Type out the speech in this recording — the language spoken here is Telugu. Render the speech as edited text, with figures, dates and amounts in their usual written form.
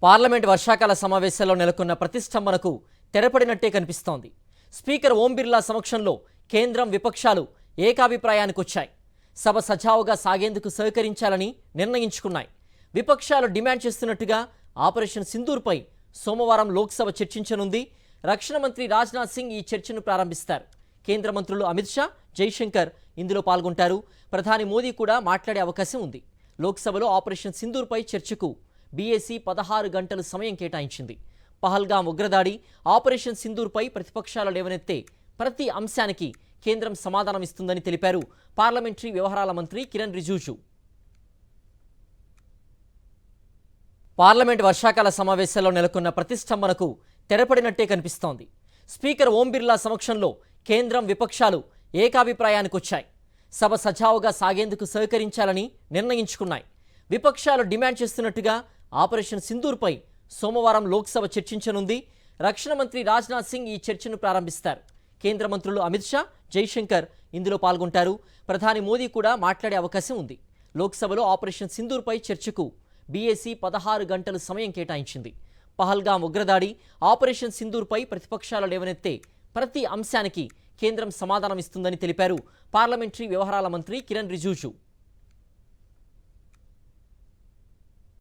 పార్లమెంట్ వర్షాకాల సమావేశాల్లో నెలకొన్న ప్రతిష్టంభనకు తెరపడినట్టే కనిపిస్తోంది. స్పీకర్ ఓం బిర్లా సమక్షంలో కేంద్రం విపక్షాలు ఏకాభిప్రాయానికి వచ్చాయి. సభ సజావుగా సాగేందుకు సహకరించాలని నిర్ణయించుకున్నాయి. విపక్షాలు డిమాండ్ చేస్తున్నట్టుగా ఆపరేషన్ సింధూర్పై సోమవారం లోక్సభ చర్చించనుంది. రక్షణ మంత్రి రాజ్నాథ్ సింగ్ ఈ చర్చను ప్రారంభిస్తారు. కేంద్ర మంత్రులు అమిత్ షా, జైశంకర్ ఇందులో పాల్గొంటారు. ప్రధాని మోదీ కూడా మాట్లాడే అవకాశం ఉంది. లోక్సభలో ఆపరేషన్ సింధూర్పై చర్చకు బీఏసీ 16 గంటలు సమయం కేటాయించింది. పహల్గాం ఉగ్రదాడి, ఆపరేషన్ సింధూర్పై ప్రతిపక్షాలు లేవనెత్తే ప్రతి అంశానికి కేంద్రం సమాధానం ఇస్తుందని తెలిపారు పార్లమెంటరీ వ్యవహారాల మంత్రి కిరణ్ రిజిజు. పార్లమెంట్ వర్షాకాల సమావేశాల్లో నెలకొన్న ప్రతిష్టంభనకు తెరపడినట్టే కనిపిస్తోంది. స్పీకర్ ఓం బిర్లా సమక్షంలో కేంద్రం విపక్షాలు ఏకాభిప్రాయానికి వచ్చాయి. సభ సజావుగా సాగేందుకు సహకరించాలని నిర్ణయించుకున్నాయి. విపక్షాలు డిమాండ్ చేస్తున్నట్టుగా ఆపరేషన్ సింధూర్పై సోమవారం లోక్సభ చర్చించనుంది. రక్షణ మంత్రి రాజ్నాథ్ సింగ్ ఈ చర్చను ప్రారంభిస్తారు. కేంద్ర మంత్రులు అమిత్ షా, జైశంకర్ ఇందులో పాల్గొంటారు. ప్రధాని మోదీ కూడా మాట్లాడే అవకాశం ఉంది. లోక్సభలో ఆపరేషన్ సింధూర్పై చర్చకు బీఏసీ 16 గంటలు సమయం కేటాయించింది. పహల్గాం ఉగ్రదాడి, ఆపరేషన్ సింధూర్పై ప్రతిపక్షాలు లేవనెత్తే ప్రతి అంశానికి కేంద్రం సమాధానం ఇస్తుందని తెలిపారు పార్లమెంటరీ వ్యవహారాల మంత్రి కిరణ్ రిజిజు.